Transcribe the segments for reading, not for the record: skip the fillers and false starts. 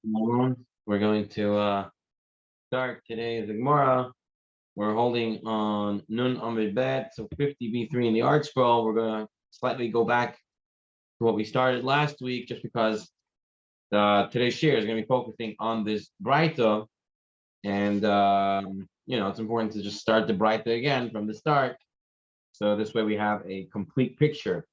We're going to start today's Gemara. We're holding on Nun Amid Bet, so 50B3 in the art scroll. We're going to slightly go back to what we started last week, just because today's share is going to be focusing on this Braita, and it's important to just start the Braita again from the start. So this way we have a complete picture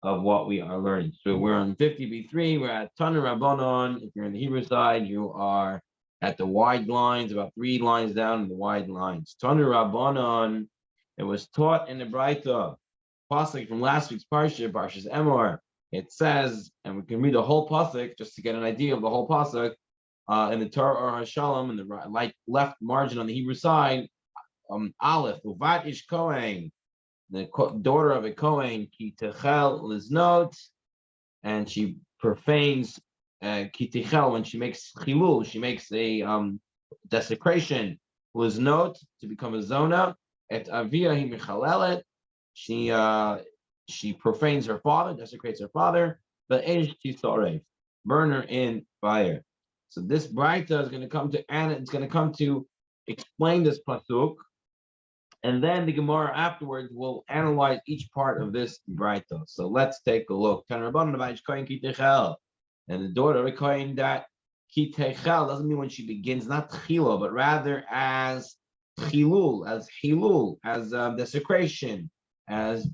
of what we are learning. So we're on 50B3, we're at Tana Rabbanon. If you're on the Hebrew side, you are at the wide lines, about 3 lines down in the wide lines. Tana Rabbanon, it was taught in the Braita, pasuk from last week's Parsha, Parshas Emor. It says, and we can read the whole pasuk just to get an idea of the whole pasuk, in the Torah or Hashalom, in the left margin on the Hebrew side, Aleph, Uvat Ish Kohen, the daughter of a Kohen, ki techel liznot, and she profanes ki techel when she makes chilul, she makes a desecration, liznot, to become a zona. Et avia hi mechalelet, she profanes her father, desecrates her father, but eish tisoref, burn her in fire. So this Braita is going to come to, and it's going to come to explain this pasuk. And then the Gemara afterwards will analyze each part of this Braita. So let's take a look. And the daughter of a Kohen, that kitechel doesn't mean when she begins, not chilo, but rather as chilul, as desecration, as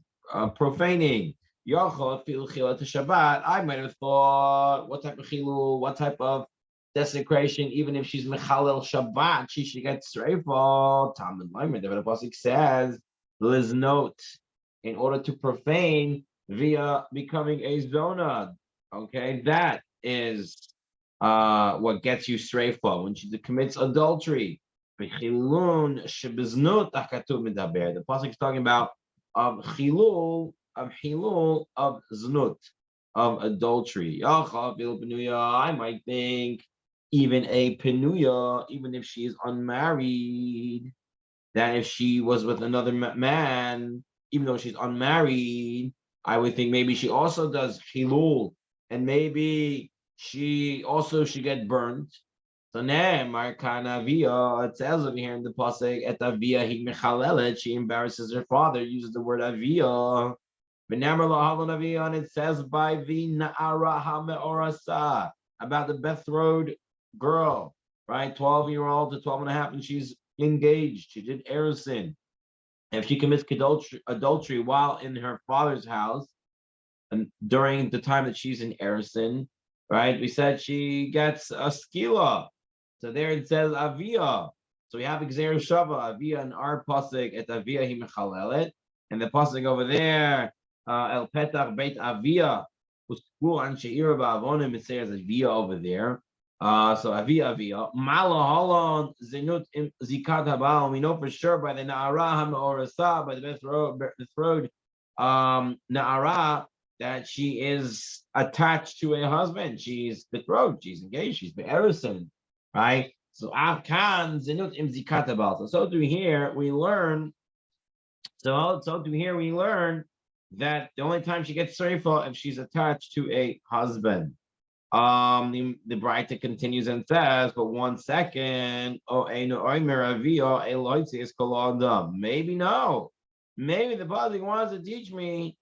profaning. I might have thought, what type of chilul, what type of desecration, even if she's mechalel Shabbat, she should get streifah. Talmud Leimer, the pasuk says, liznot, in order to profane via becoming a zona. Okay, that is what gets you streifah when she commits adultery. The pasuk is talking about chilul of znut, of adultery. I might think even a penuya, even if she is unmarried, that if she was with another man, even though she's unmarried, I would think maybe she also does chilul, and maybe she also should get burnt. So now, it says over here in the pasuk, et avia hi mechalelet, she embarrasses her father, uses the word avia. And it says by the Na'ara HaMe'orasa, about the betrothed girl, right? 12-year-old to 12 and a half, and she's engaged. She did erusin. If she commits adultery while in her father's house, and during the time that she's in erusin, right? We said she gets a skila. So there it says avia. So we have Gzeir Shava, avia in our pasuk, et avia hi mechalelet, and the pasuk over there, El Petach Beit Avia, Uskul and Sheira Ba'avonim, it says Avia over there. So Avia. Mala Holon Zenut Zikat Habal. We know for sure by the Na'ara HaMe'orasa, by the betrothed Na'ara, that she is attached to a husband. She's betrothed, she's engaged, she's be'erusin, right? So Avkan Zenut Im Zikat Habal. So through here we learn. So through here we learn that the only time she gets sreifa if she's attached to a husband. The Braita continues and says, but 1 second, maybe no. Maybe the pasuk wants to teach me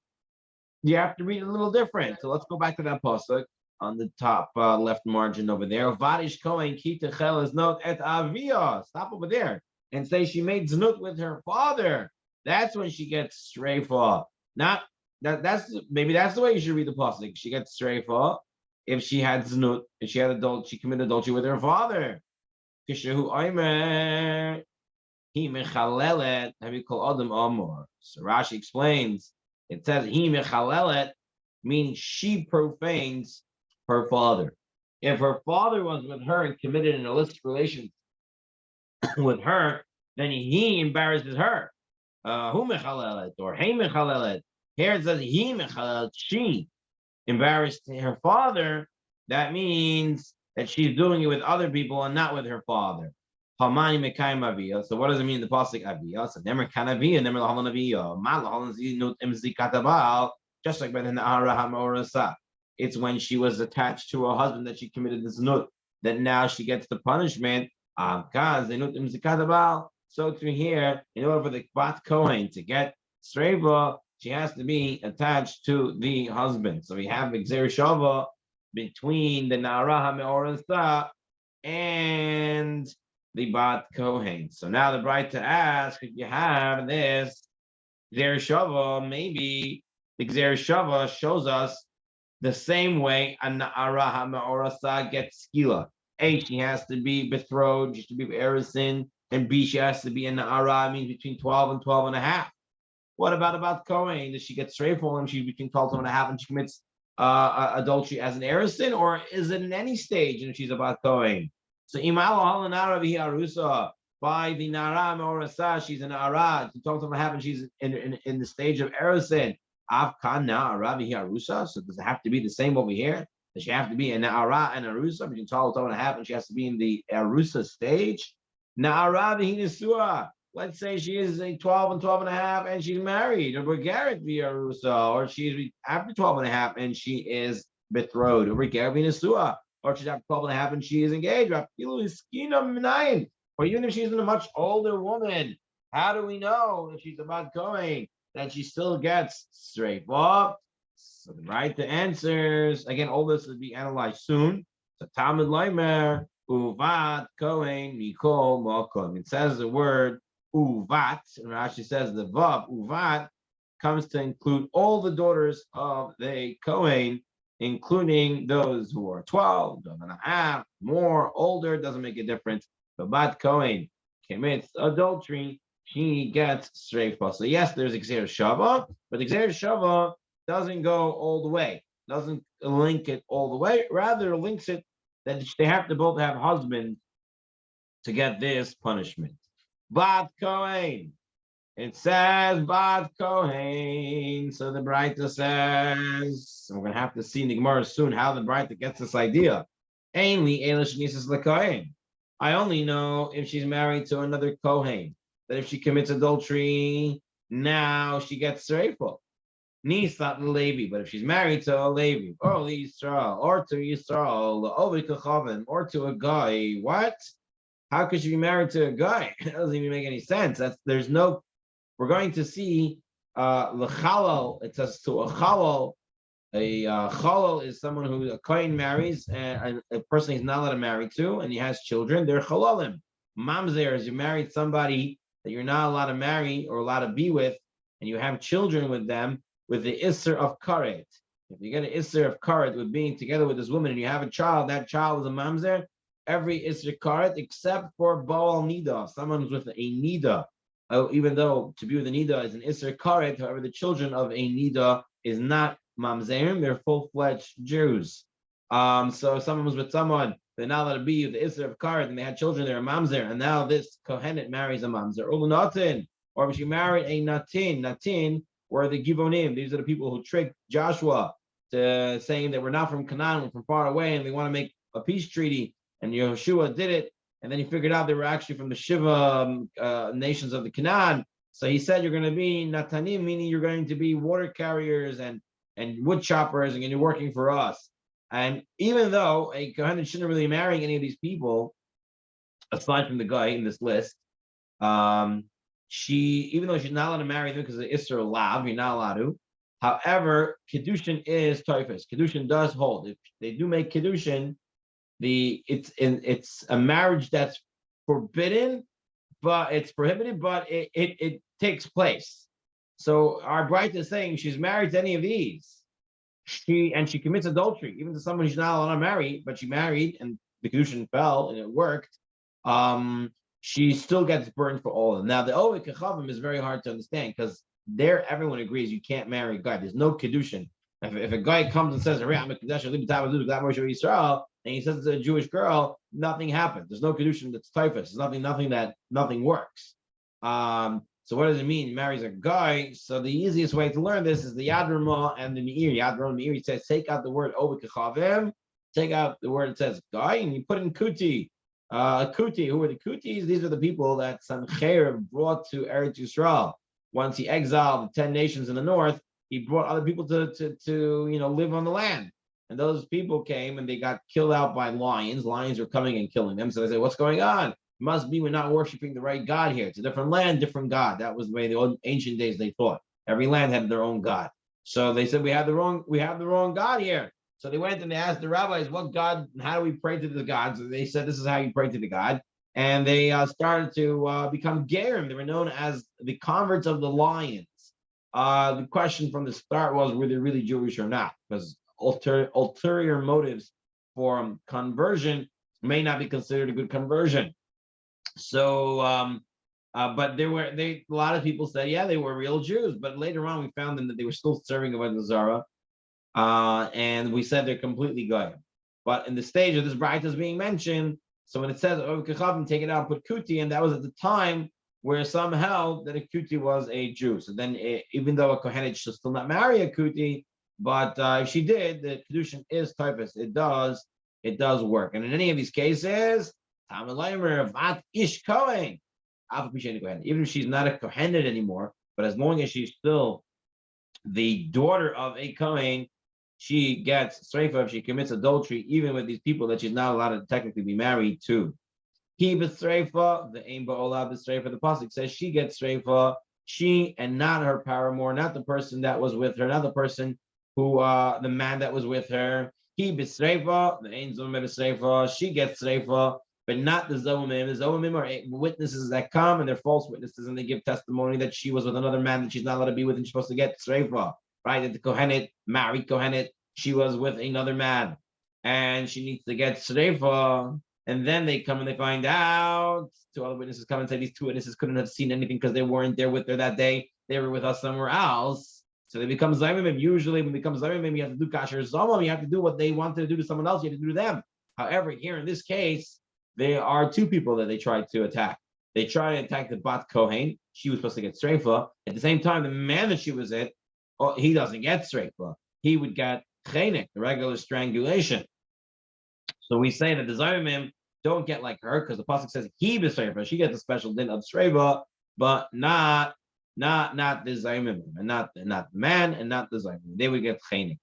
you have to read it a little different. So let's go back to that pasuk on the top left margin over there. Varish Kohen kitechel is not et avia. Stop over there and say she made znut with her father. That's when she gets streifa. Not that's the way you should read the pasuk. She gets streifa if she had znut, if she committed adultery with her father. Kishehu oimer he mechalelet. Have you called adam amor? So Rashi explains. It says he mechalelet, meaning she profanes her father. If her father was with her and committed an illicit relation with her, then he embarrasses her. Hu mechalelet or hey mechalelet. Here it says he mechalelet, she embarrassed her father. That means that she's doing it with other people and not with her father. Hamani mekayim avia. So what does it mean in the pasuk avia? So nemer kan avia, nemer lahalan avia. Ma lahalan zinut imzikatabal. Just like by the Na'ara HaMe'orasa. It's when she was attached to her husband that she committed this znut. that now she gets the punishment. So to here, in order for the Bat Kohen to get Sreva, she has to be attached to the husband. So we have Gzer Shava between the Na'ara HaMe'orasa and the Bat Kohen. So now the bride to ask, if you have this Gzer Shava, maybe the Gzer Shava shows us the same way a Na'ara HaMe'orasa gets skila. A, she has to be betrothed, she has to be Erison, and B, she has to be a Na'ara, means between 12 and 12 and a half. What about Kohen? Does she get straight for him? She's between 12 and a half and she commits adultery as an Erison, or is it in any stage and she's about Kohen? So Arusa, by the Na'ara Me'orasa, she's an Na'ara. 12 and a half and she's in the stage of Erison. Afkan Na'ara Arusa. So does it have to be the same over here? Does she have to be a Na'ara and Arusa between 12 and a half and she has to be in the Arusa stage? Na'ara v'hinasua. Let's say she is a 12 and 12 and a half and she's married, or Garrett via Arusa, or she's after 12 and a half and she is betrothed, or Garrett v'hinasua, or she's after 12 and a half and she is engaged, or even if she's a much older woman, how do we know that she's about going, that she still gets straight up? So the right to answers, again, all this will be analyzed soon. So Talmud Leimer, Uvat Kohen Mikol Mokom. It says the word Uvat, and Rashi says the Vav, Uvat, comes to include all the daughters of the Kohen, including those who are 12, 12 and a half, more, older, doesn't make a difference. But Bat Kohen commits adultery, she gets streifa. So yes, there's Gzer Shava, but Gzer Shava doesn't go all the way, doesn't link it all the way, rather links it that they have to both have husbands to get this punishment. Bat Kohen. It says Bat Kohen. So the Braita says, we're going to have to see in the Gemara soon how the Braita gets this idea. Ainly Elish Nisas LeKohen. I only know if she's married to another Kohen, that if she commits adultery, now she gets Sereifah. Nisat Levi, but if she's married to a Levi, or Yisrael, or to Yisrael, or to a guy, what? How could she be married to a guy? It doesn't even make any sense. There's no. We're going to see lechalal. It says to a chalal. A chalal is someone who a kohen marries and a person he's not allowed to marry to, and he has children. They're chalalim. Mamzer is you married somebody that you're not allowed to marry or allowed to be with, and you have children with them, with the Isser of Karet. If you get an Isser of Karet with being together with this woman and you have a child, that child is a mamzer. Every Isser Karet except for Baal Nida, someone who's with a Nida. Even though to be with a Nida is an Isser Karet, however, the children of a Nida is not mamzerim, they're full-fledged Jews. So if someone was with someone, they're not allowed to be with the Isser of Karet, and they had children, they're a mamzer, and now this Kohenet marries a mamzer. Or if she married a Natin, or the Givonim, these are the people who tricked Joshua to saying that we're not from Canaan, we're from far away, and we want to make a peace treaty. And Yehoshua did it, and then he figured out they were actually from the Shiva nations of the Canaan. So he said, you're going to be Natanim, meaning you're going to be water carriers and wood choppers, and you're working for us. And even though a Kohen shouldn't really marry any of these people, aside from the guy in this list, even though she's not allowed to marry them because of the Isser Lav, you're not allowed to. However, Kiddushin is Toifus. Kiddushin does hold. If they do make Kiddushin, it's a marriage that's forbidden, but it's prohibited, but it takes place. So our bride is saying she's married to any of these, she commits adultery, even to someone she's not allowed to marry, but she married and the Kiddushin fell and it worked. She still gets burned for all of them. Now, the Oved Kechavim is very hard to understand because there everyone agrees you can't marry a guy. There's no Kiddushin. If a guy comes and says, I'm a Yisrael, and he says it's a Jewish girl, nothing happens. There's no Kiddushin that's typhus. There's nothing works. So what does it mean? He marries a guy. So the easiest way to learn this is the Yad Ramah and the Meir. Yad Ramah and Meir says, take out the word Oved Kechavim, take out the word that says guy, and you put in Kuti. Kuti, who are the Kutis? These are the people that Sanhedrin brought to Eretz Yisrael. Once he exiled the 10 nations in the north, he brought other people to live on the land. And those people came and they got killed out by lions. Lions were coming and killing them. So they said, what's going on? It must be we're not worshiping the right God here. It's a different land, different God. That was the way the old ancient days they thought. Every land had their own God. So they said, we have the wrong God here. So they went and they asked the rabbis, what God, how do we pray to the gods? So they said, this is how you pray to the God. And they started to become gerim. They were known as the converts of the lions. The question from the start was, were they really Jewish or not? Because ulterior motives for conversion may not be considered a good conversion. So, but a lot of people said, yeah, they were real Jews. But later on, we found them that they were still serving Avodah Zarah. And we said they're completely goyim. But in the stage of this Braita is being mentioned, so when it says take it out, put kuti, and that was at the time where some held that a kuti was a Jew. So then, even though a kohenet should still not marry a kuti, but if she did, the kedushin is typus. It does work. And in any of these cases, vat ish kohen, even if she's not a kohenet anymore, but as long as she's still the daughter of a kohen, she gets streifa if she commits adultery, even with these people that she's not allowed to technically be married to. He b'streifa, the aim ba'olah b'streifa. The pasuk says she gets streifa, she and not her paramour, not the person that was with her, not the person who, the man that was with her. He b'streifa, the aim zomim b'streifa. She gets streifa, but not the zomim. The zomim are witnesses that come and they're false witnesses and they give testimony that she was with another man that she's not allowed to be with and she's supposed to get streifa. Right, that the kohenet, married kohenet, she was with another man, and she needs to get sreifa. And then they come and they find out. Two other witnesses come and say these two witnesses couldn't have seen anything because they weren't there with her that day. They were with us somewhere else. So they become zaymim. Usually, when it becomes zaymim, you have to do kasher zomim. You have to do what they wanted to do to someone else. You have to do to them. However, here in this case, there are two people that they tried to attack. They tried to attack the bat kohen. She was supposed to get sreifa. At the same time, the man that she was at, he doesn't get sreifa. He would get chenek, the regular strangulation. So we say that the zaymim don't get like her because the pasuk says he b'sreifa. She gets a special din of sreifa, but not the zaymim, and not the man, and not the zaymim. They would get chenek.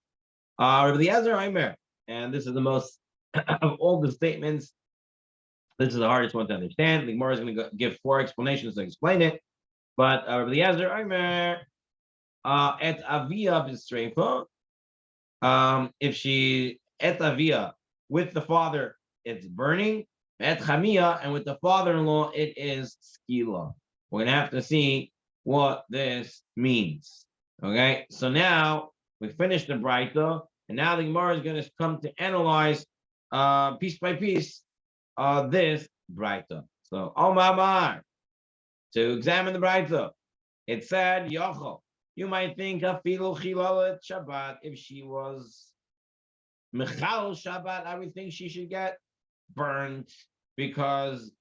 Rabbi Eliezer Omer, and this is the most of all the statements. This is the hardest one to understand. The Gemara is going to give 4 explanations to explain it. But Rabbi Eliezer Omer, et avia b'streifa. If she et avia with the father, it's burning. Et chamia, and with the father-in-law, it is skila. We're gonna have to see what this means. Okay, so now we finished the Braita, and now the Gemara is going to come to analyze piece by piece this Braita. So Omar, to examine the Braita, it said Yochel. You might think afilu chilalet Shabbat. If she was mechal Shabbat, I would think she should get burnt because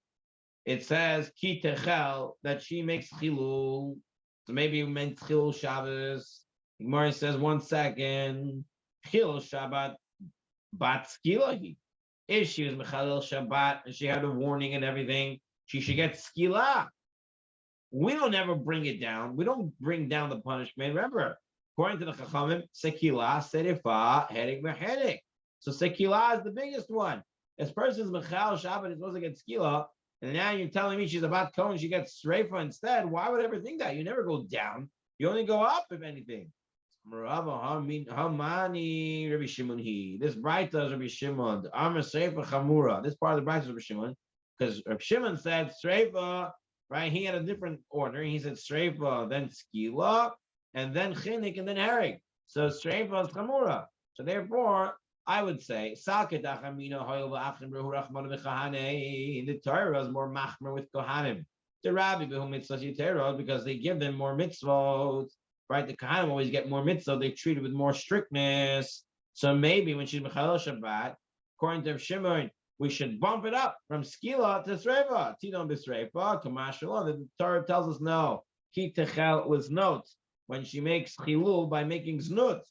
it says ki techel that she makes chilul. So maybe it meant chilul Shabbos. Gemara says 1 second. Chilul Shabbat bat skilahi. If she was mechalel Shabbat and she had a warning and everything, she should get skila. We don't ever bring it down. We don't bring down the punishment. Remember, according to the Chachamim, sekila, serifa, hedik, mehedik. So sekila is the biggest one. This person's mechal Shabbat is supposed to get skila, and now you're telling me she's about kohen, she gets sreifa instead. Why would I ever think that? You never go down. You only go up, if anything. Hamani Rabbi Shimon he. This Braita is Rabbi Shimon. Amar sreifa chamura. This part of the Braita is Rabbi Shimon, because Rabbi Shimon said sreifa. Right, he had a different order. He said streifa, then skila, and then chinik, and then herring. So streifa is chamura. So therefore, I would say salket achamina hoyel v'achim rehu rachman v'chahane. The Torah is more machmer with kohanim. The Rabbi behu mitzvot yiteros because they give them more mitzvot. Right, the kohanim always get more mitzvot. They treat it with more strictness. So maybe when she's mechalel Shabbat, according to Shimon, we should bump it up from skila to sreifa. Tidon b'sreifa, kamashallah. The Torah tells us no. Ki techel was note when she makes chilul by making znut,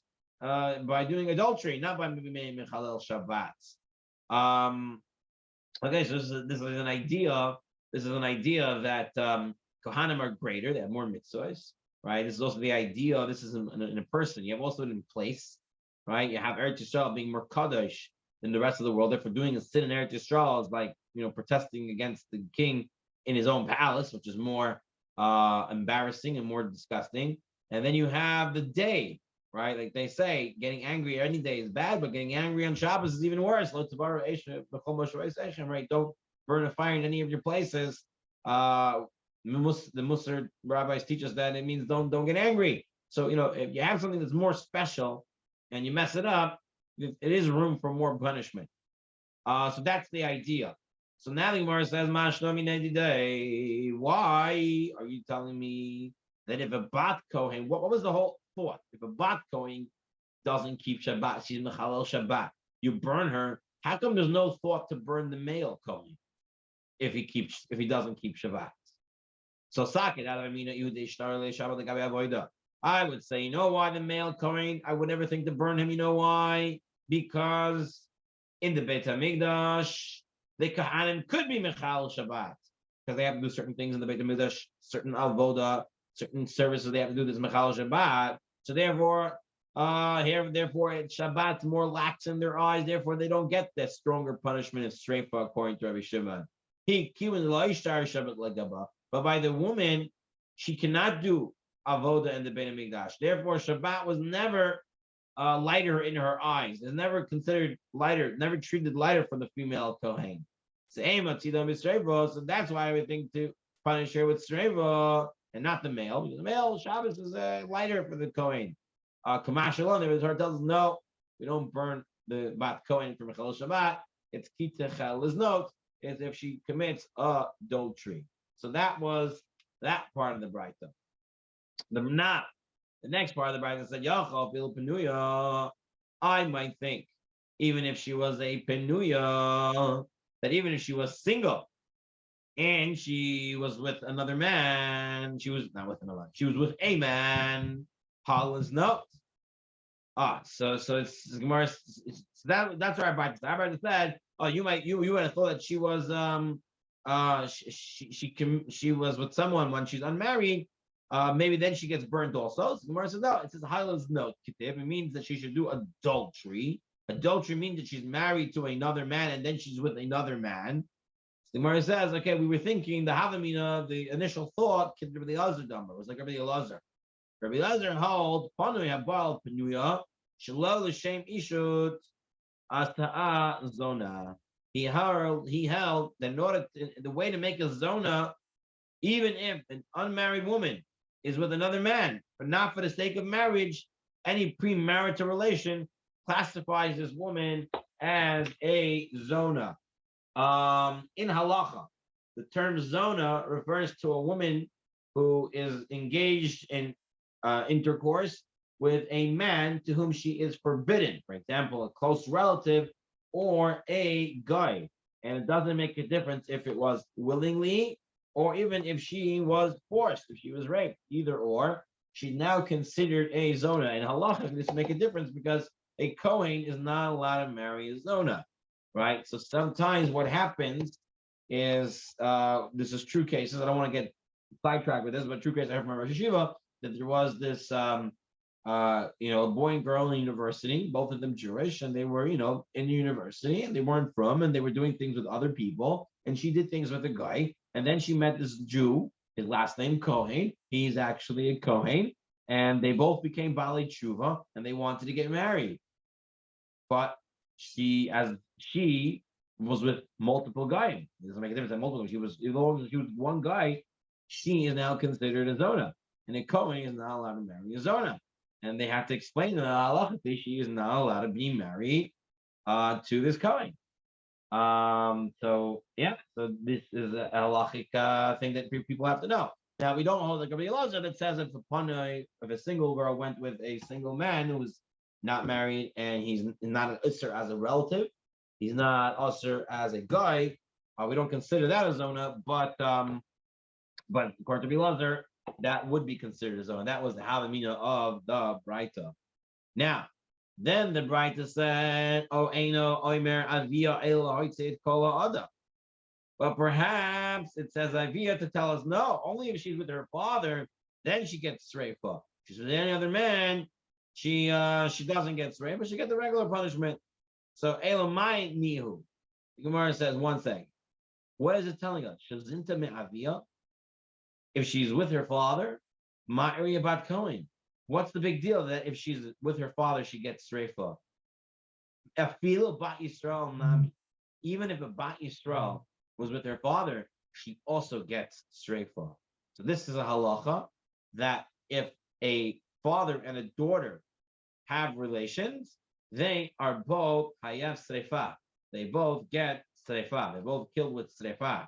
by doing adultery, not by making mechalel Shabbat. Okay, so this is an idea. This is an idea that kohanim are greater; they have more mitzvahs. Right. This is also the idea. This is in a person. You have also in place. right? You have Eretz Yisrael being more kadosh than the rest of the world. Therefore, doing a sin in Eretz Yisrael is like protesting against the king in his own palace, which is more embarrassing and more disgusting. And then you have the day, right? Like they say, getting angry any day is bad, but getting angry on Shabbos is even worse. Right? Don't burn a fire in any of your places. The Musar rabbis teach us that it means don't get angry. So if you have something that's more special and you mess it up, it is room for more punishment. So that's the idea. So now the Gemara says, why are you telling me that if a bat kohen, what was the whole thought? If a bat kohen doesn't keep Shabbat, she's mechalel Shabbat, you burn her. How come there's no thought to burn the male kohen if he doesn't keep Shabbat? So sakit out of Shabbat. I would say, you know why the male kohen? I would never think to burn him. You know why? Because in the Beit Hamikdash, the Kohanim could be Mechal Shabbat because they have to do certain things in the Beit Hamikdash, certain avoda, certain services they have to do this Mechal Shabbat. So therefore, Shabbat's more lax in their eyes. Therefore, they don't get that stronger punishment and strength according to Rabbi Shimon. But by the woman, she cannot do avoda in the Beit Hamikdash. Therefore, Shabbat was never lighter in her eyes. It's never considered lighter, never treated lighter for the female Kohen. So that's why I would think to punish her with Streva and not the male, because the male Shabbos is lighter for the Kohen. Kamashalon, the Torah tells us, no, we don't burn the Bat Kohen for Mechal Shabbat. It's Kitechel Liznot, as if she commits adultery. So that was that part of the Braita. The next part of the Braita said, Yachal Pil Penuya. I might think, even if she was a Penuya, that even if she was single and she was with another man, she was not with another, she was with a man, Holland's note. So it's Gemara. That's where I said, oh, you would have thought that she was she was with someone when she's unmarried. Maybe then she gets burnt also. So Gemara says, no, it says Hila's note. It means that she should do adultery. Adultery means that she's married to another man and then she's with another man. So the Gemara says, okay, we were thinking the Havamina, the initial thought, Rabbi Elazar Dumber, was like Rabbi Elazar. Rabbi Elazar held, Panuya Baal Penuya, Shalol L'Shem Ishut, Asta'a Zona. He held that in order the way to make a zona, even if an unmarried woman is with another man, but not for the sake of marriage, any premarital relation classifies this woman as a zona. In halacha, the term zona refers to a woman who is engaged in intercourse with a man to whom she is forbidden, for example, a close relative or a guy. And it doesn't make a difference if it was willingly or even if she was forced, if she was raped, either or, she's now considered a zona. And halacha, this make a difference because a Kohen is not allowed to marry a zona, right? So sometimes what happens is, this is true cases, I don't want to get sidetracked with this, but true case I heard from Rosh Hashiva, that there was this, a boy and girl in university, both of them Jewish, and they were, in the university, and they weren't from, and they were doing things with other people, and she did things with a guy, and then she met this Jew, his last name Kohen, he's actually a Kohen, and they both became Baalei Tshuva, and they wanted to get married. But she was with multiple guys. It doesn't make a difference. Multiple. She was with one guy. She is now considered a zona, and a Kohen is not allowed to marry a zona. And they have to explain that halachically she is not allowed to be married to this Kohen. So this is a halachic thing that people have to know. Now we don't hold like Rabbi Elazar that says if a single girl went with a single man who was not married and he's not an usher as a relative, he's not usher as a guy, we don't consider that a zona. But according to Rabbi Elazar, that would be considered a zona. That was the havamina of the Braita. Now, then the Braita said, "Oh, Eino Oimer Avia El Hoitzeit Kola Ada." But perhaps it says Avia to tell us no, only if she's with her father, then she gets streifa. If she's with any other man, she doesn't get sreifa, but she gets the regular punishment. So Elamai Nihu. The Gemara says one thing. What is it telling us? Shazinta me'avia. If she's with her father, Ma'ariya bat Kohen. What's the big deal that if she's with her father, she gets sreifa? Afilu bat Yisrael nami. Even if a bat Yisrael was with her father, she also gets sreifa. So this is a halacha that if a father and a daughter have relations, they are both hayav sreifa. They both get sreifa. They're both killed with sreifa.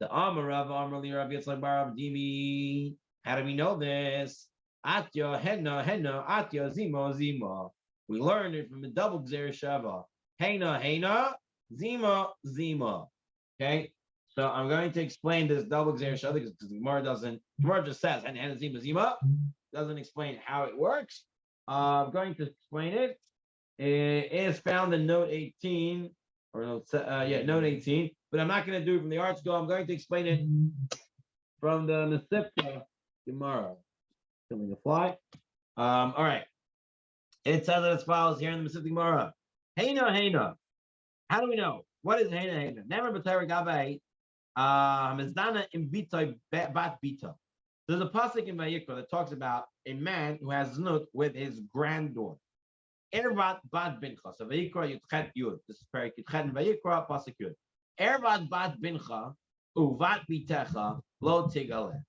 The Amarav Amarli Rav Yitzchak bar Abdimi. How do we know this? Atya henna henna atya zima zima. We learned it from the double gzer shava. Hena hena zima zima. Okay, so I'm going to explain this double gzer shava because the Gemara just says henna henna zima zima. Doesn't explain how it works. I'm going to explain it. It is found in note 18 or note 18. But I'm not going to do it from the art school. I'm going to explain it from the Mesivta Gemara. Killing a fly. All right. It says as follows here in the Mesivta Gemara. Heina, heina. How do we know? What is heina, heina? Never b'tayr gabay. Mizdana im bitoy bat bito. There's a pasuk in Vayikra that talks about a man who has znut with his granddaughter. Ervat bat bincha. So Vayikra Yutchet Yud. This is Perik Yutchet and Vayikra pasuk Yud. Ervat bat bincha uvat bitecha lo tigale.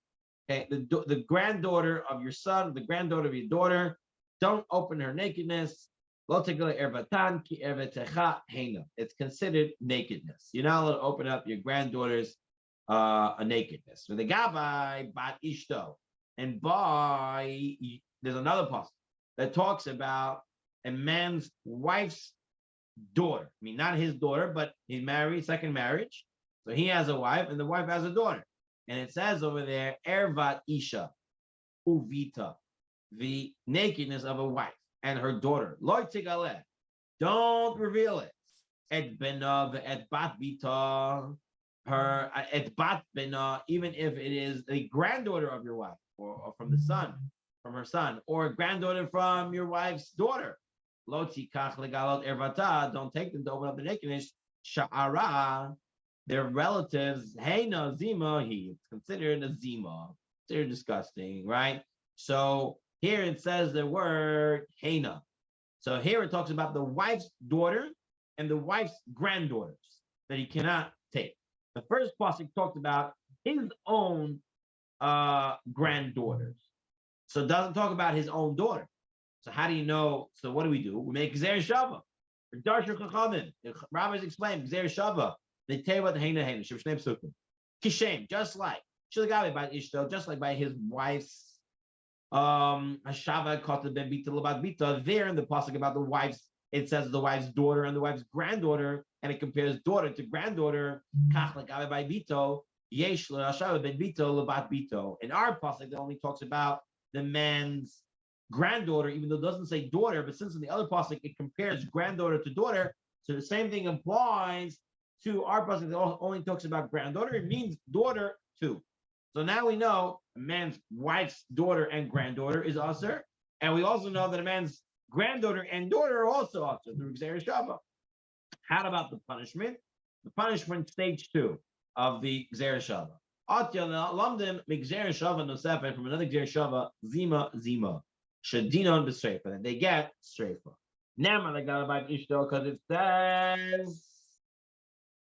Okay, the granddaughter of your son, the granddaughter of your daughter, don't open her nakedness. Lo tigale ervatan ki ervatecha heina. It's considered nakedness. You're not allowed to open up your granddaughter's a nakedness. So the gabai bat ishto, and by there's another passage that talks about a man's wife's daughter. I mean, not his daughter, but he's married, second marriage. So he has a wife, and the wife has a daughter. And it says over there, ervat isha uvita, the nakedness of a wife and her daughter. Lo tigale, don't reveal it. Et bena et bat bita, her et bat bena, even if it is a granddaughter of your wife, or from the son, from her son, or a granddaughter from your wife's daughter. Don't take them to open up the nakedness. Sha'ara, their relatives. Heina zima he. It's considered a zima. They're disgusting, right? So here it says the word heina. So here it talks about the wife's daughter and the wife's granddaughters that he cannot take. The first pasuk talked about his own granddaughters. So it doesn't talk about his own daughter. So how do you know? So what do? We make Gzer Shava. The rabbis explain Gzer Shava. They tell you about the Heina Heina. Shivshnei Psukim. Kishem, just like Shilagavi by Ishto, just like by his wife's Hashava Kota Ben Bita Labat Bita. There in the pasuk about the wife's, it says the wife's daughter and the wife's granddaughter, and it compares daughter to granddaughter. Kach Lagavi by Bito. Yesh Hashava Ben Bito Labat Bito. In our pasuk, it only talks about the man's granddaughter, even though it doesn't say daughter, but since in the other pasuk it compares granddaughter to daughter, so the same thing applies to our pasuk that only talks about granddaughter. It means daughter too. So now we know a man's wife's daughter and granddaughter is usher, and we also know that a man's granddaughter and daughter are also usher through Gzer Shava. How about the punishment? The punishment stage 2 of the Gzer Shava. Lamdim Gzer Shava Nosefet from another Gzer Shava Zima Zima. Shadinon b'streifa, that they get streifa. Now they got about Ishto because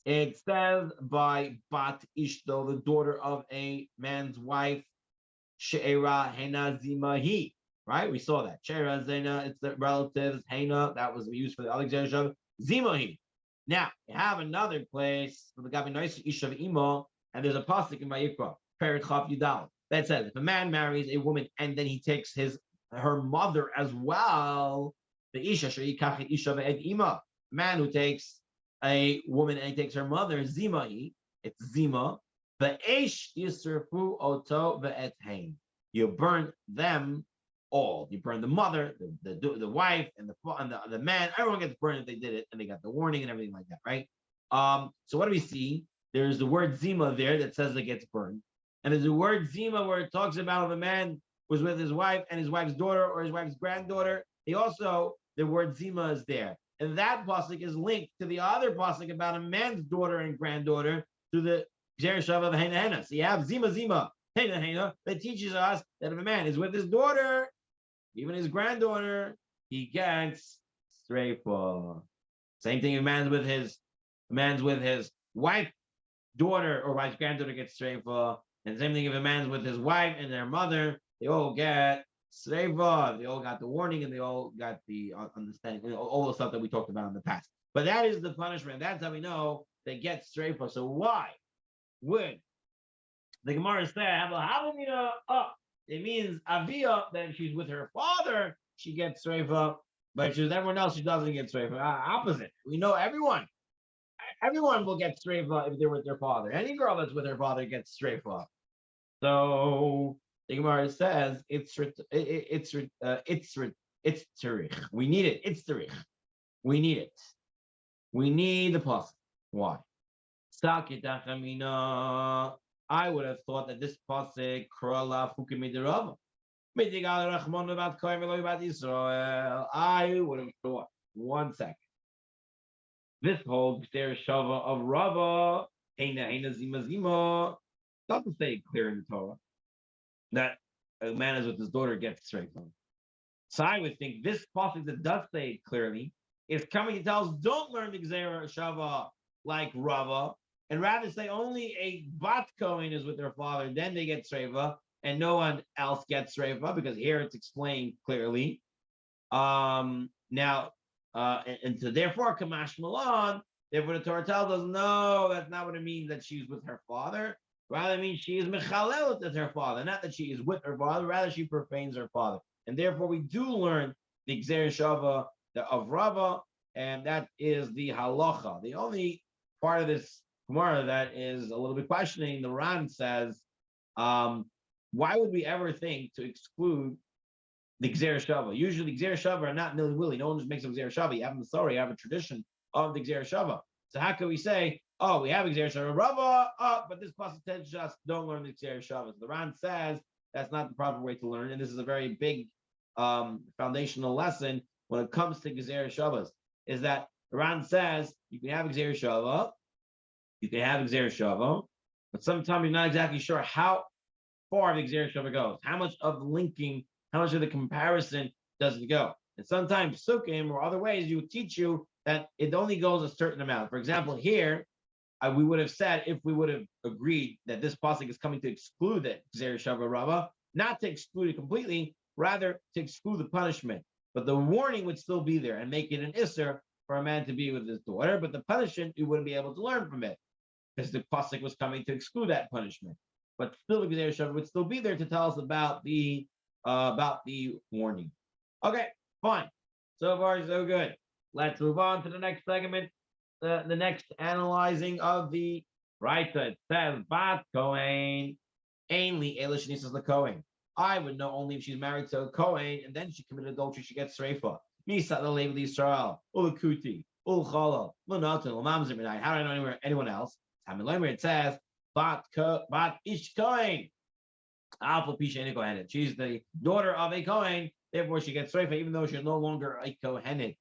it says by Bat Ishto, the daughter of a man's wife, She'era Hena Zimahi. Right? We saw that. She'era Zena, it's the relatives, Hena, that was used for the Alexander Zimahi. Now, you have another place for the Gabi Nois Isha Imo, and there's a pasuk in Vayikra, Perik Chaf Yudal, that says if a man marries a woman and then he takes her mother as well, the Isha Isha ve'ed Ima, man who takes a woman and he takes her mother, Zimahi, it's Zima, ve'esh yisrafu oto ve'et hein. You burn them all. You burn the mother, the wife, and the man. Everyone gets burned if they did it, and they got the warning and everything like that, right? So what do we see? There's the word Zima there that says it gets burned, and there's the word Zima where it talks about if a man was with his wife and his wife's daughter or his wife's granddaughter, The word zima is there. And that pasuk is linked to the other pasuk about a man's daughter and granddaughter to the Gzer Shava of Hena Hena. So you have zima zima, Hena Hena, that teaches us that if a man is with his daughter, even his granddaughter, he gets streifa. Same thing if a man's with his wife, daughter, or wife's granddaughter gets streifa. And same thing if a man's with his wife and their mother, they all get sreifa. They all got the warning and they all got the understanding, all the stuff that we talked about in the past. But that is the punishment. That's how we know they get streifa. So why would the Gemara say, it means Avia, that if she's with her father, she gets streifa, but if she's with everyone else, she doesn't get streifa. Opposite. We know everyone will get streifa if they're with their father. Any girl that's with her father gets streifa. So the Gemara says it's tzarich. We need it. It's tzarich. We need it. We need the pasuk. Why? I would have thought that this pasuk krala fukimidirava. I would have thought. 1 second. This whole Gzer Shava of Rava, Heina Zima Zima, doesn't say clear in the Torah that a man is with his daughter gets straight from. So I would think this pasuk that does say it clearly is coming to tell us don't learn the Gzer Shava like Rava, and rather say only a bat Kohen is with their father, then they get streifa, and no one else gets streifa, because here it's explained clearly. And so therefore, Kamash Milan, therefore the Torah tells us, no, that's not what it means that she's with her father. Rather, it means she is mechalel with her father, not that she is with her father, rather she profanes her father. And therefore, we do learn the Gzer Shava of Rava, and that is the halacha. The only part of this Gemara that is a little bit questioning, the Ran says, why would we ever think to exclude the Gzer Shava? Usually, Gzer Shava are not nilly-willy. No one just makes a Gzer Shava. You have a Masori, you have a tradition of the Gzer Shava. So how can we say, we have a Gzer Shava Rava, but this pasuk tells us don't learn the Gzer Shava? So the Ran says that's not the proper way to learn, and this is a very big foundational lesson when it comes to Gzer Shavas, is that the Ran says you can have a Gzer Shava, but sometimes you're not exactly sure how far the Gzer Shava goes. How much of the linking, how much of the comparison does it go? And sometimes Sukkim or other ways you would teach you that it only goes a certain amount. For example, here, we would have said, if we would have agreed that this pasuk is coming to exclude the Gzer Shava Rava, not to exclude it completely, rather to exclude the punishment. But the warning would still be there and make it an isser for a man to be with his daughter, but the punishment, you wouldn't be able to learn from it, because the pasuk was coming to exclude that punishment. But still, the Gzer Shava would still be there to tell us about the warning. Okay, fine. So far, so good. Let's move on to the next segment. The next analyzing of the right. It says Bat Kohen, ainly Elish Nisas the Kohen. I would know only if she's married to a Kohen and then she committed adultery, she gets Sreifa. Nisa the Levi Israel, Ul Kuti, Ul Chalal, Lunatan, Lamamzim. How do I know anyone else? It says Bat Ish Kohen. Alpha Pisha Kohenet. She's the daughter of a Kohen, therefore she gets Sreifa, even though she's no longer a Kohenet.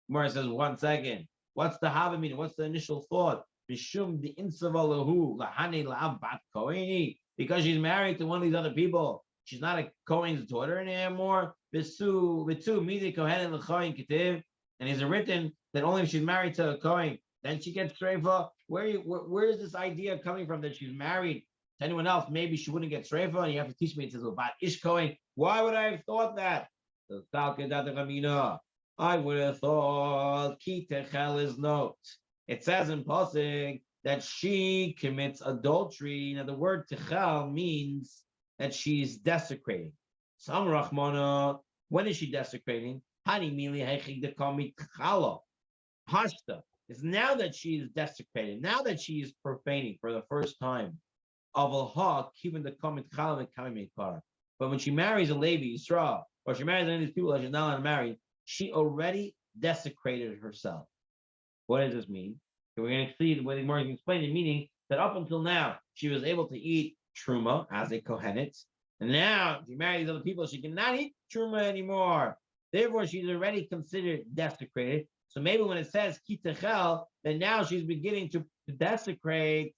Gemara says, 1 second. What's the Hava meaning? What's the initial thought? Mishum the Insavalahu Lahane La'av Bat Koheni. Because she's married to one of these other people. She's not a Kohen's daughter anymore. Visu Midi Kohen L'Kohen Ketiv. And it's written that only if she's married to a Kohen, then she gets Sreifa. Where is this idea coming from that she's married to anyone else? Maybe she wouldn't get Sreifa, and you have to teach me it says about Ish Kohen. Why would I have thought that? I would have thought Kitechel is note. It says in Pasuk that she commits adultery. Now the word Techel means that she's desecrating. Sam Rachmana, when is she desecrating? Hani mili hechig dekami Techala. Hashta. It's now that she is desecrating, now that she is profaning for the first time. Avalha, keeping the comment Techala Kami Kara. But when she marries a Levi, Yisrael, or she marries any of these people that she's not allowed to marry, she already desecrated herself. What does this mean? So we're going to see the way the Gemara can explain it, meaning that up until now, she was able to eat truma as a kohenet, and now if she marries other people, she cannot eat truma anymore. Therefore, she's already considered desecrated. So maybe when it says kitachel, then now she's beginning to desecrate.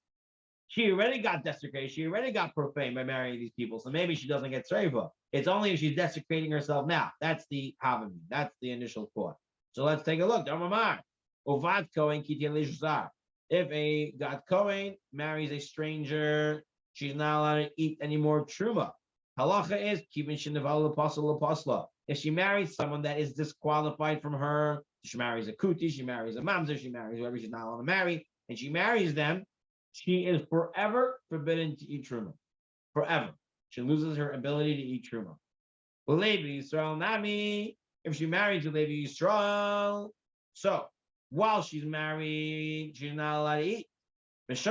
She already got desecrated. She already got profaned by marrying these people. So maybe she doesn't get sreifa. It's only if she's desecrating herself now. That's the havamim. That's the initial thought. So let's take a look. Uvat Kohen Kityan. If a God Kohen marries a stranger, she's not allowed to eat any more truma. Halacha is keeping shinaval apostla. If she marries someone that is disqualified from her, she marries a kuti, she marries a mamzer, she marries whoever she's not allowed to marry, and she marries them, she is forever forbidden to eat truma. Forever. She loses her ability to eat truma. Levi Yisrael Nami, if she marries a Levi Yisrael, so while she's married, she's not allowed to eat. But if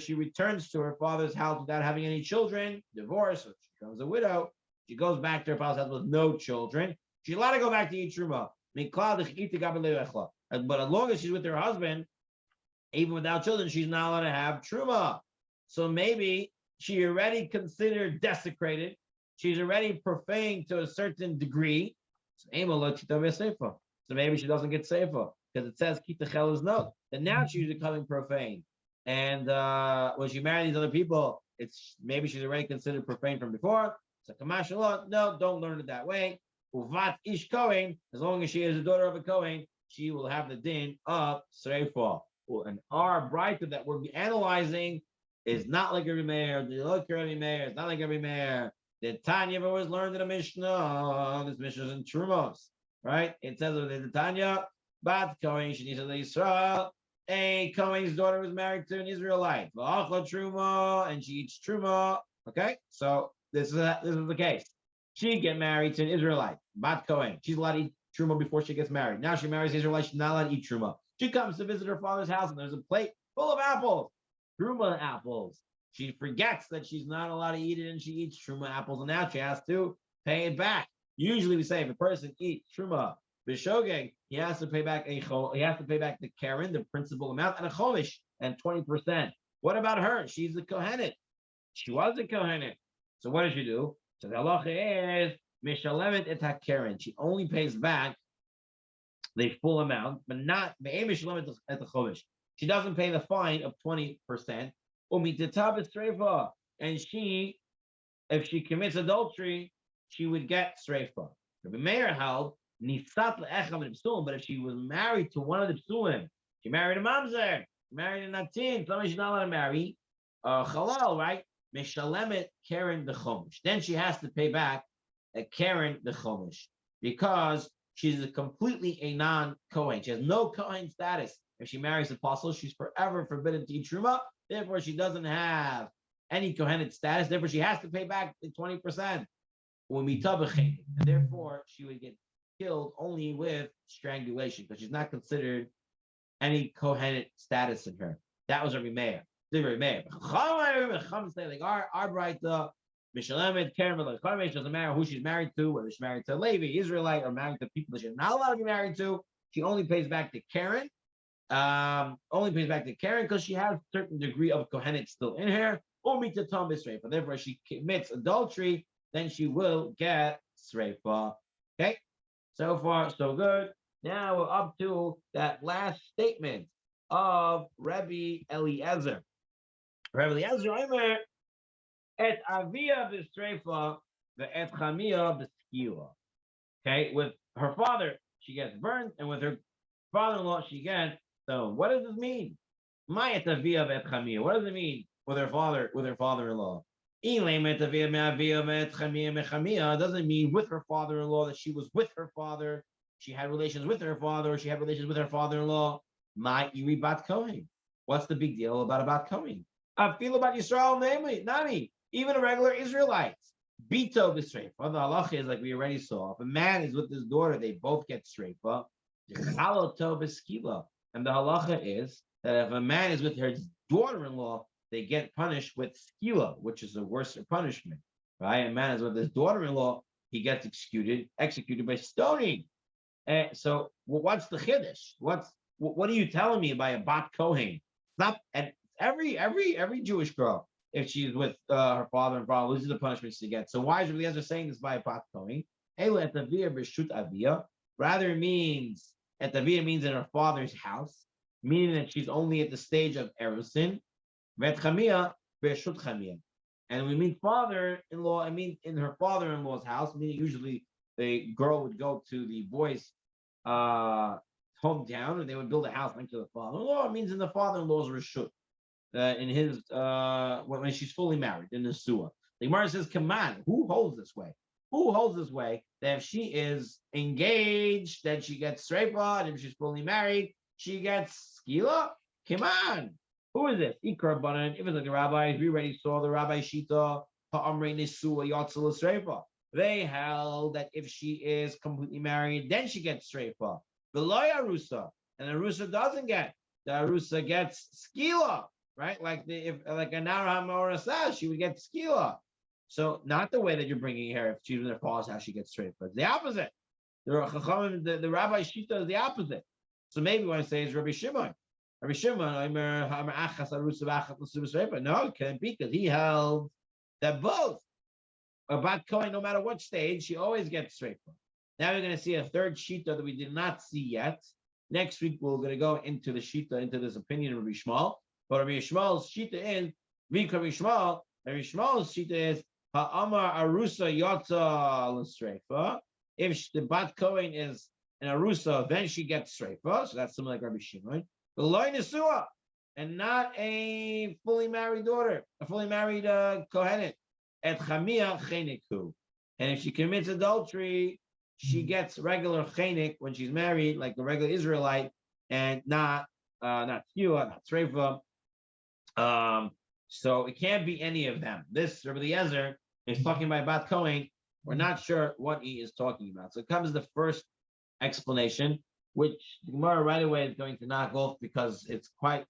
she returns to her father's house without having any children, divorce, or she becomes a widow, she goes back to her father's house with no children, she's allowed to go back to eat truma. But as long as she's with her husband, even without children, she's not allowed to have truma. So maybe she already considered desecrated. She's already profaned to a certain degree. So maybe she doesn't get seifa because it says kitachel is no. And now she's becoming profane. And when she married these other people, it's maybe she's already considered profane from before. So kamashalot, no, don't learn it that way. Uvat ish kohen, as long as she is a daughter of a kohen, she will have the din of sreifa. And our brighter that we're analyzing is not like every mayor. The look every mayor. It's not like every mayor. The Tanya always learned in a Mishnah. This Mishnah is in Trumos, right? It says in the Tanya, Bat Kohen Shenisa Israel. A Kohen's daughter was married to an Israelite. Truma, and she eats Truma. Okay, so this is the case. She get married to an Israelite, Bat Kohen. She's allowed to eat Truma before she gets married. Now she marries an Israelite. She's not allowed to eat Truma. She comes to visit her father's house, and there's a plate full of apples, Truma apples. She forgets that she's not allowed to eat it, and she eats Truma apples, and now she has to pay it back. Usually, we say if a person eats Truma b'shogeg, he has to pay back the Karen, the principal amount, and a chomish, and 20%. What about her? She's a kohenet. She was a kohenet. So what does she do? So the halacha is mishalemet et ha-karen. She only pays back the full amount, but not at the chomish. She doesn't pay the fine of 20%. And she, if she commits adultery, she would get sreifa. The mayor held but if she was married to one of the psulim, she married a mamzer, she married a natin, somebody she's not allowed to marry, halal, right? Mishalemet karen the chomish. Then she has to pay back a karen the chomish because she's completely a non-Kohen. She has no Kohen status. If she marries an apostle, she's forever forbidden to eat truma. Therefore, she doesn't have any Kohenet status. Therefore, she has to pay back the 20%. And therefore, she would get killed only with strangulation because she's not considered any Kohenet status in her. That was Rabbi Meir. Like our brighta, Mishalemet, Karen, doesn't matter who she's married to, whether she's married to a Levi, Israelite, or married to people that she's not allowed to be married to. She only pays back to Karen. Because she has a certain degree of Kohenet still in her. But therefore, if she commits adultery, then she will get sreifa. Okay, so far so good. Now we're up to that last statement of Rabbi Eliezer. Rabbi Eliezer, Omer, et avia b'streifa ve'et chamia b'skila. Okay, with her father she gets burned, and with her father-in-law she gets. So what does this mean? My et avia ve'et chamia. What does it mean with her father-in-law? It doesn't mean with her father-in-law that she was with her father, she had relations with her father, or she had relations with her father-in-law. My iri bat kohen. What's the big deal about a bat kohen? I feel about Yisrael, namely, Nami, even a regular Israelite. Bito b'streifa. The halacha is like we already saw. If a man is with his daughter, they both get streifa. Chaloto b'skila. And the halacha is that if a man is with her daughter-in-law, they get punished with skila, which is a worse punishment. Right? A man is with his daughter-in-law, he gets executed by stoning. So what's the chiddush? What are you telling me by a bat kohen? Not and every Jewish girl, if she's with her father and father, loses the punishment she gets. So why is Rabbi Eliezer saying this by a bat kohen? Ela etavia b'shut avia. Rather, it means etavia means in her father's house, meaning that she's only at the stage of erusin. Vet chamia b'shut chamia. And we mean father-in-law, I mean in her father-in-law's house, meaning usually the girl would go to the boy's hometown and they would build a house next to the father-in-law. It means in the father-in-law's reshut, in his when she's fully married in the suah. The Gemara says, "Come on, who holds this way? Who holds this way that if she is engaged, then she gets sreifa, and if she's fully married, she gets skila? Come on." Who is this? Ikar Banan. If it's like the rabbis, we already saw the Rabbi Shita, Ha'amrei Nisua Yatzal Sreifa. They held that if she is completely married, then she gets Sreifa. Beloy Arusa. And Arusa doesn't get. The Arusa gets Skila, right? Like like a Naraham or a Sash, she would get Skila. So not the way that you're bringing her if she's in her father's house, she gets Sreifa. It's the opposite. The Rabbi Shita is the opposite. So maybe what I say is Rabbi Shimon. Rabbi Shimon, no, it can't be because he held that both about Kohen, no matter what stage, she always gets straight from. Now we're going to see a third shita that we did not see yet. Next week we're going to go into the shita, into this opinion of Rabbi Shmuel. But Rabbi Shmuel's shita is Rabbi Shmuel's shita is Ha'amar Arusa Yotza L'Streifa. If the Bat Kohen is an Arusa, then she gets Streifa. So that's something like Rabbi Shimon. The loy nesua, and not a fully married daughter, a fully married kohenet. Et chamia cheneku, and if she commits adultery, she gets regular chenek when she's married, like the regular Israelite, and not skua, not treifa. So it can't be any of them. This Rabbi Eliezer is talking about Bat Kohen. We're not sure what he is talking about. So it comes the first explanation, which the Gemara right away is going to knock off because it's quite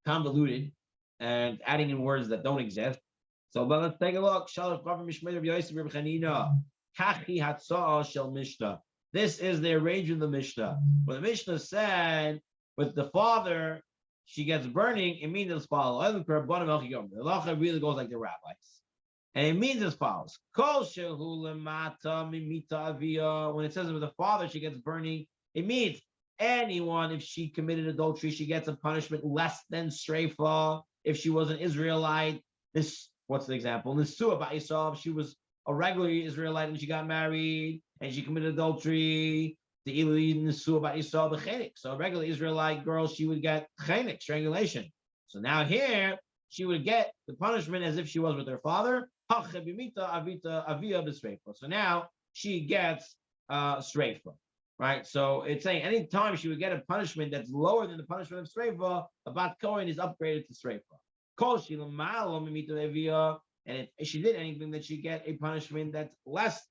convoluted and adding in words that don't exist. So, but let's take a look. This is the arrangement of the Mishnah. When the Mishnah said with the father, she gets burning, it means as follows. The halacha really goes like the rabbis. And it means as follows. When it says with the father, she gets burning, it means anyone, if she committed adultery, she gets a punishment less than streifa. If she was an Israelite, what's the example? Nisua ba'israel, if she was a regular Israelite and she got married and she committed adultery, the nisua ba'israel b'chenik. So a regular Israelite girl, she would get chenik, strangulation. So now here, she would get the punishment as if she was with her father. So now she gets streifa. Right, so it's saying any time she would get a punishment that's lower than the punishment of streifa, a bat kohen is upgraded to streifa. And if she did anything, that she get a punishment that's less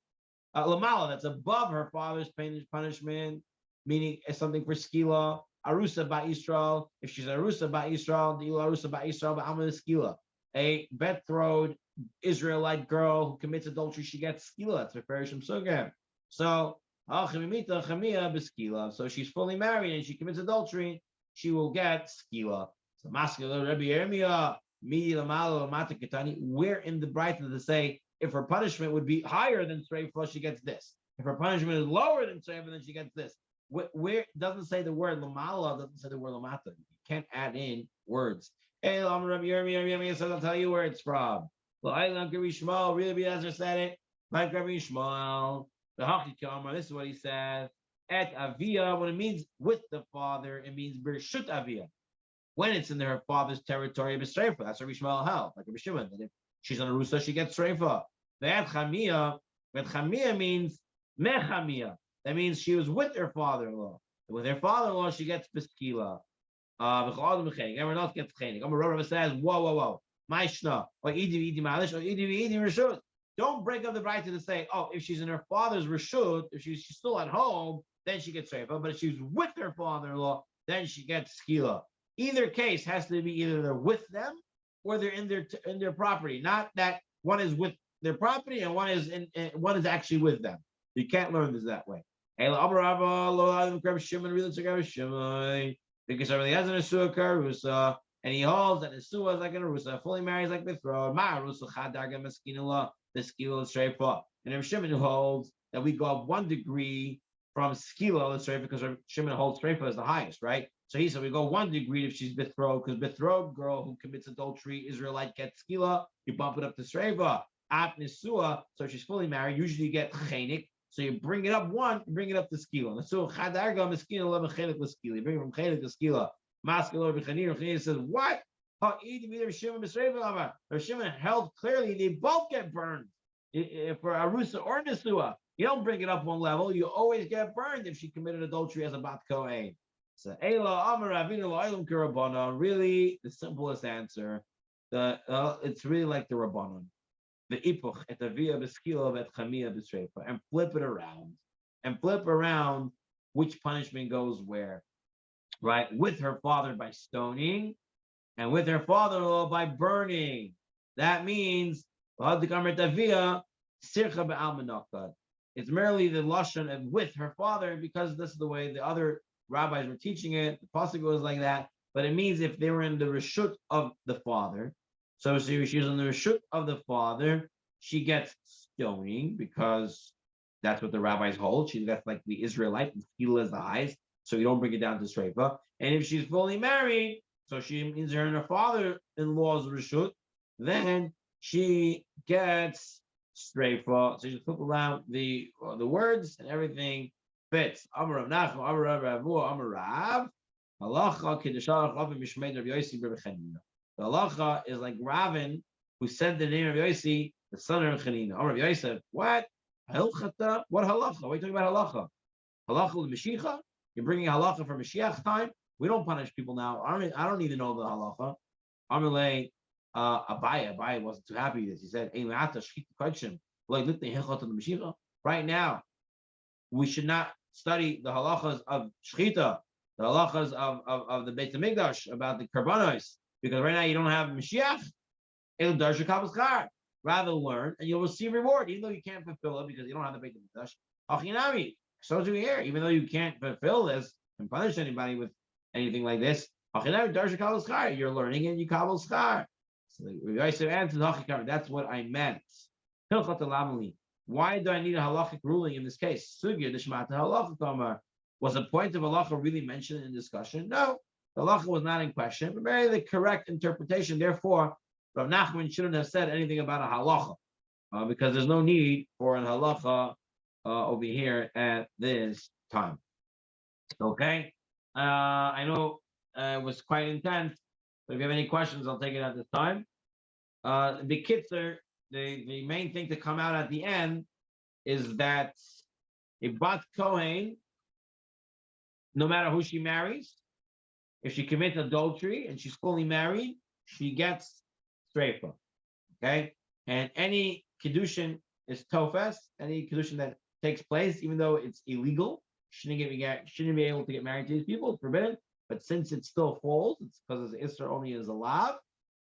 lamala, that's above her father's punishment, meaning something for skila. Arusa ba Yisrael. If she's arusa ba Yisrael, the arusa ba Yisrael ba amal skila. A betrothed Israelite girl who commits adultery, she gets skila. That's a perishim sugam. So she's fully married and she commits adultery, she will get skila. So where in the Bright does it say if her punishment would be higher than streifa, she gets this? If her punishment is lower than streifa, then she gets this. Where doesn't say the word lamala, doesn't say the word lamata. You can't add in words. Hey, I'll tell you where it's from. Really, Ezra said it. Like Rabbi Shmuel. This is what he says. At avia, when it means with the father, it means bershut avia. When it's in her father's territory, b'streifa. That's Rabbi Shmuel held, like Rabbi Shimon. That if she's on a rusa, she gets streifa. That chamia means mechamia. That means she was with her father-in-law. With her father-in-law, she gets biskila. Everyone else gets chenik. Rabbi says, whoa. Maishna or idi malish or idi reshut. Don't break up the brayta to say, oh, if she's in her father's reshut, if she's still at home, then she gets streifa. But if she's with her father-in-law, then she gets skila. Either case has to be either they're with them or they're in their property. Not that one is with their property and one is actually with them. You can't learn this that way. Because everybody has an asua karusa, and he holds that asua is like an arusa, fully married is like the throne. Ma arusa chadarga meskinula. The skill is straight up. And Rabbi Shimon who holds that we go up 1 degree from skila, let's say, because Shimon holds streifa as the highest, right? So he said we go 1 degree if she's betrothed, because betrothed girl who commits adultery, Israelite gets skila, you bump it up to streifa. At nisua, so she's fully married, usually you get chenik, so you bring it up 1, you bring it up to skila. So chadarga meskila leva chenik l'skila. You bring it from chenik to skila. Maskila b'chanir says what? Shimon held clearly they both get burned. For Arusa or Nesua, you don't bring it up 1 level, you always get burned if she committed adultery as a Bat Kohen. So, really, the simplest answer, it's really like the Rabbanon. The Ipuch, et Avia Beskila, et Chamia B'Sreifa, and flip it around. And flip around which punishment goes where, right? With her father by stoning, and with her father-in-law by burning. That means it's merely the lashon of with her father, because this is the way the other rabbis were teaching it. The pasuk goes like that, but it means if they were in the reshut of the father. So she's in the reshut of the father, she gets stoning because that's what the rabbis hold. That's like the Israelite, and Skila is the highest, so you don't bring it down to Sreifa. And if she's fully married, so she means her and her father-in-law's reshut, then she gets streifa. So you just flip around the words and everything fits. Amar Rav Nachman, Amar Rav Avu, Amar Rav. Halacha kedushalach Rav Mishmeid Rav Yosi Rav Chanina. The halacha is like Ravin, who said the name of Yosi, the son of Chanina. Amar Rav Yosi said, what? Hilchata? What halacha? What are you talking about halacha? Halacha l'Mashiach? You're bringing halacha for Mashiach time? We don't punish people now. I don't even know the halacha. Amalei Abaye wasn't too happy with this. He said, right now, we should not study the halachas of shchita, the halachas of the Beit HaMikdash, about the karbanos, because right now you don't have Mashiach. Rather learn, and you'll receive reward, even though you can't fulfill it because you don't have the Beit HaMikdash. Achinami, so do here, even though you can't fulfill this and punish anybody with anything like this, you're learning and you kabel schar. So that's what I meant. Why do I need a halachic ruling in this case? Was the point of halacha really mentioned in discussion? No, the halacha was not in question, but merely the correct interpretation. Therefore, Rav Nachman shouldn't have said anything about a halacha, because there's no need for an halacha over here at this time. Okay, I know it was quite intense, but if you have any questions, I'll take it at this time. The kitzer, the main thing to come out at the end is that a bat kohen, no matter who she marries, if she commits adultery and she's fully married, she gets streifa. Okay, and any kiddushin is tofes. Any kiddushin that takes place, even though it's illegal, shouldn't be able to get married to these people. It's forbidden. But since it still falls, it's because it's Isser only as a lav,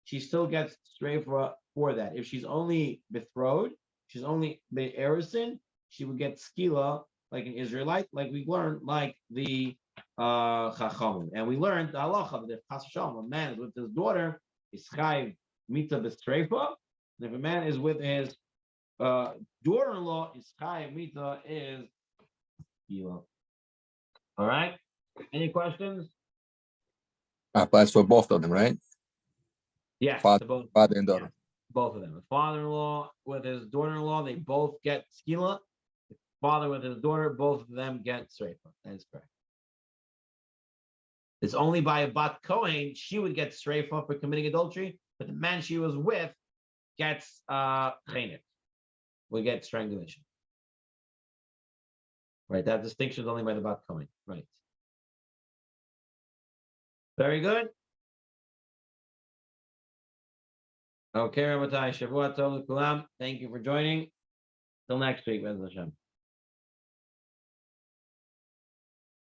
she still gets streifa for that. If she's only betrothed, she's only be'erisin, she would get skila like an Israelite, like we learned, like the chachamim. And we learned the halacha that if Chas v'shalom, a man is with his daughter, is chayv mita b'streifa, and if a man is with his daughter-in-law, is chayv mita is skila. All right. Any questions? Applies for both of them, right? Yes, father and daughter. Yes, both of them. The father-in-law with his daughter-in-law, they both get skila. The father with his daughter, both of them get streifa. That is correct. It's only by a bat kohen she would get streifa for committing adultery, but the man she was with gets chenik, would get strangulation. Right, that distinction is only by the bat kohen. Right. Very good. Okay, Rabotai, Shavua Tov L'Kulam. Thank you for joining. Till next week, Bez Hashem.